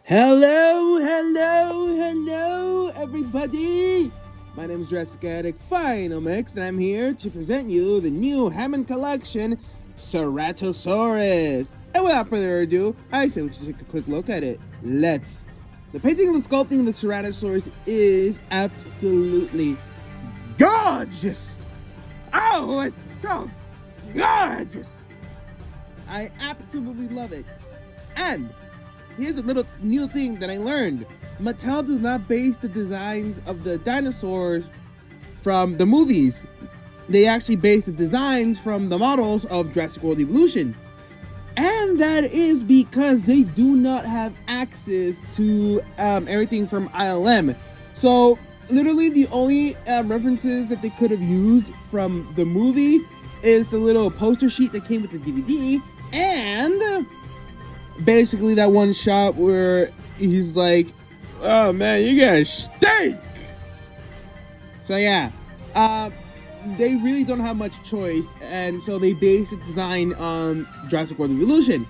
Hello, everybody! My name is Jurassic Addict Final Mix, and I'm here to present you the new Hammond Collection Ceratosaurus. And without further ado, I say we should take a quick look at it. Let's. The painting and the sculpting of the Ceratosaurus is absolutely gorgeous! Oh, it's so gorgeous! I absolutely love it. And here's a little new thing that I learned. Mattel does not base the designs of the dinosaurs from the movies. They actually base the designs from the models of Jurassic World Evolution. And that is because they do not have access to everything from ILM. So literally the only references that they could have used from the movie is the little poster sheet that came with the DVD and basically that one shot where he's like, oh man, you guys stink. So yeah, they really don't have much choice, and so they base the design on Jurassic World Evolution.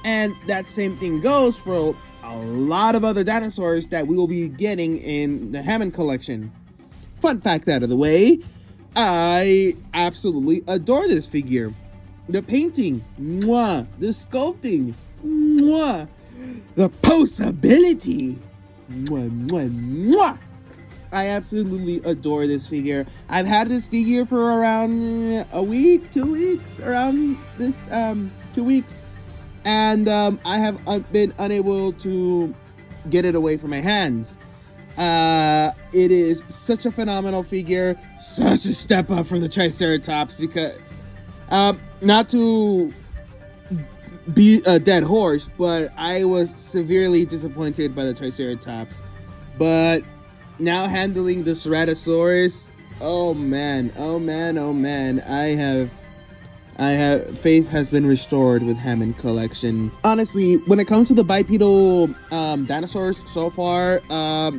And that same thing goes for a lot of other dinosaurs that we will be getting in the Hammond Collection. Fun fact out of the way, I absolutely adore this figure. The painting, mwah. The sculpting, mwah. The posability, mwah, mwah, mwah. I absolutely adore this figure. I've had this figure for around a week, 2 weeks, around this 2 weeks, and I have been unable to get it away from my hands. It is such a phenomenal figure, such a step up from the Triceratops, because not to be a dead horse, but I was severely disappointed by the Triceratops. But now handling the Ceratosaurus, oh man, I have faith has been restored with Hammond Collection. Honestly, when it comes to the bipedal dinosaurs so far,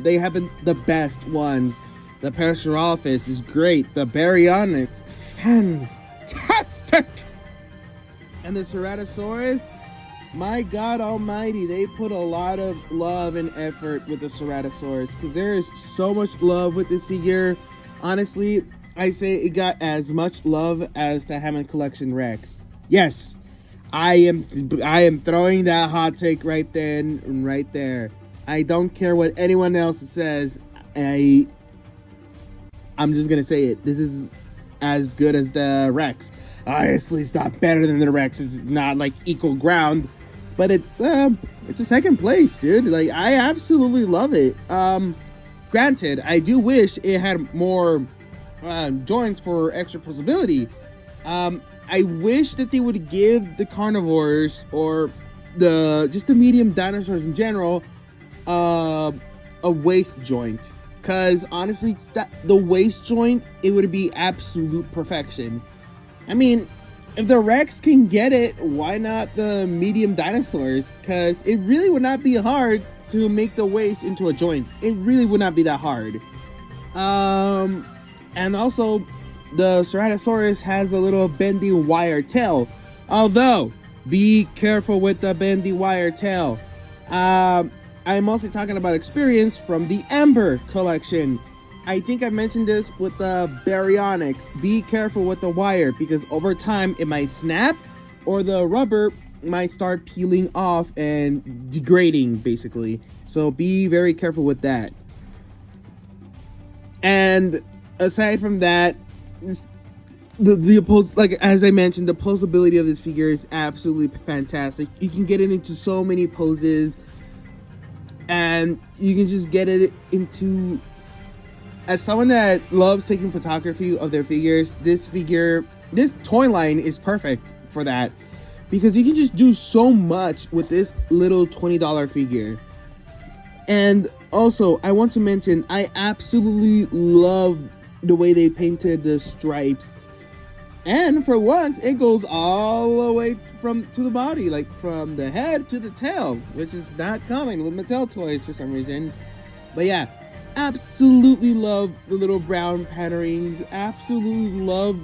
they have been the best ones. The Parasaurolophus is great. The Baryonyx, fantastic. And the Ceratosaurus, my God almighty, they put a lot of love and effort with the Ceratosaurus, because there is so much love with this figure. Honestly, I say it got as much love as the Hammond Collection Rex. Yes, I am throwing that hot take right then and right there. I don't care what anyone else says. I'm just gonna say it. This is as good as the Rex. Obviously, it's not better than the Rex. It's not like equal ground, but it's a second place, dude. Like, I absolutely love it. Granted, I do wish it had more joints for extra posability. I wish that they would give the carnivores or just the medium dinosaurs in general a waist joint. Because honestly, the waist joint, it would be absolute perfection. I mean, if the Rex can get it, why not the medium dinosaurs? Because it really would not be hard to make the waist into a joint. It really would not be that hard. And also, the Ceratosaurus has a little bendy wire tail. Although, be careful with the bendy wire tail. I'm mostly talking about experience from the Amber Collection. I think I mentioned this with the Baryonyx. Be careful with the wire, because over time it might snap, or the rubber might start peeling off and degrading, basically. So be very careful with that. And aside from that, like as I mentioned, the posability of this figure is absolutely fantastic. You can get it into so many poses, and you can just get it into. As someone that loves taking photography of their figures, this toy line is perfect for that, because you can just do so much with this little $20 figure. And also, I want to mention, I absolutely love the way they painted the stripes. And for once, it goes all the way to the body, like from the head to the tail, which is not common with Mattel toys for some reason. But yeah, absolutely love the little brown patterns. Absolutely love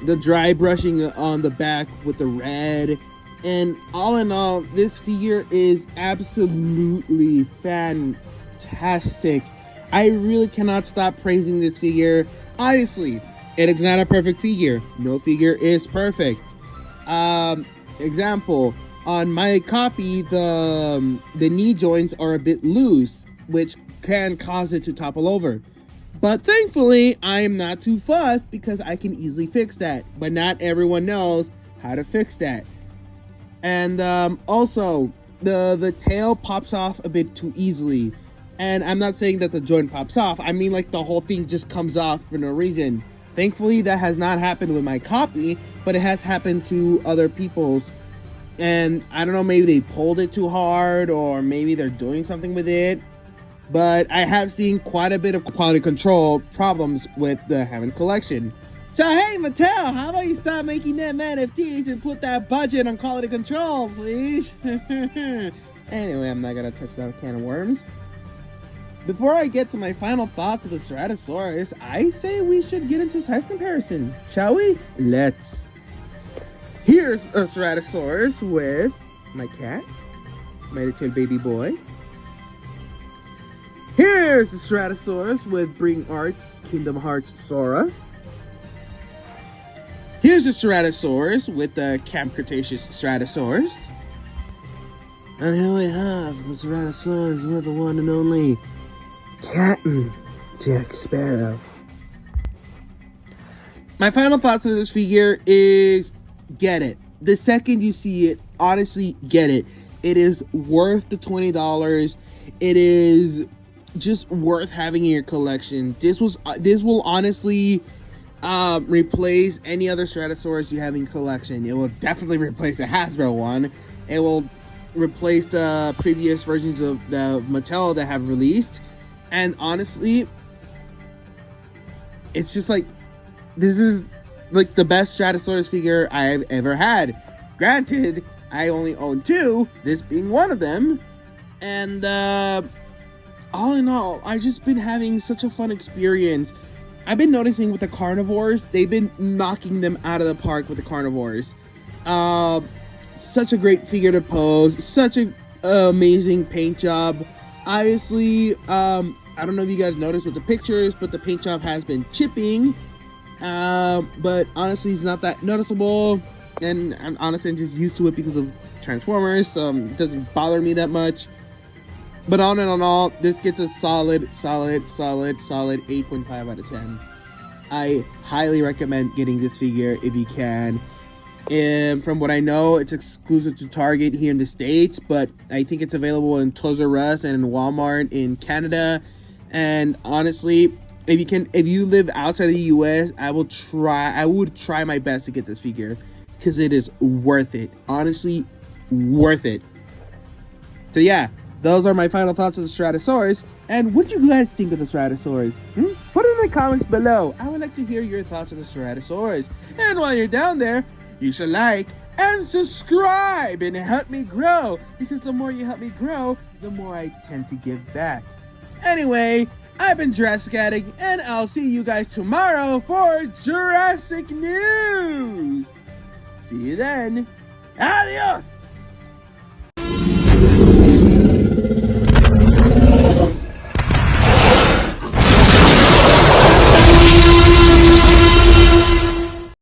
the dry brushing on the back with the red. And all in all, this figure is absolutely fantastic. I really cannot stop praising this figure. Obviously, it is not a perfect figure. No figure is perfect. Example, on my copy, the knee joints are a bit loose, which can cause it to topple over. But thankfully, I am not too fussed because I can easily fix that. But not everyone knows how to fix that. And also, the tail pops off a bit too easily. And I'm not saying that the joint pops off. I mean, like, the whole thing just comes off for no reason. Thankfully, that has not happened with my copy, but it has happened to other people's. And I don't know, maybe they pulled it too hard, or maybe they're doing something with it. But I have seen quite a bit of quality control problems with the Hammond Collection. So hey, Mattel, how about you stop making them NFTs and put that budget on quality control, please? Anyway, I'm not gonna touch that can of worms. Before I get to my final thoughts of the Ceratosaurus, I say we should get into size comparison, shall we? Let's. Here's a Ceratosaurus with my cat, my little baby boy. Here's a Ceratosaurus with Bring Arts, Kingdom Hearts Sora. Here's a Ceratosaurus with the Camp Cretaceous Ceratosaurus. And here we have the Ceratosaurus with the one and only Captain Jack Sparrow. My final thoughts on this figure is get it. The second you see it, honestly, get it. It is worth the $20. It is just worth having in your collection. This will honestly replace any other Ceratosaurus you have in your collection. It will definitely replace the Hasbro one. It will replace the previous versions of the Mattel that have released. And honestly, it's just like, this is like the best Ceratosaurus figure I've ever had. Granted, I only own 2, this being one of them. And all in all, I've just been having such a fun experience. I've been noticing with the carnivores, they've been knocking them out of the park with the carnivores. Such a great figure to pose, such an amazing paint job. Obviously, I don't know if you guys noticed with the pictures, but the paint job has been chipping. But honestly, it's not that noticeable. And I'm just used to it because of Transformers, so it doesn't bother me that much. But all in all, this gets a solid 8.5 out of 10. I highly recommend getting this figure if you can. And from what I know, it's exclusive to Target here in the States, but I think it's available in Toys R Us and in Walmart in Canada. And honestly, if you live outside of the US, I would try my best to get this figure because it is worth it. Honestly, worth it. So yeah, those are my final thoughts of the Ceratosaurus. And what do you guys think of the Ceratosaurus? Put it in the comments below. I would like to hear your thoughts on the Ceratosaurus. And while you're down there, you should like and subscribe and help me grow, because the more you help me grow, the more I tend to give back. Anyway, I've been Jurassic Addict, and I'll see you guys tomorrow for Jurassic News. See you then. Adios!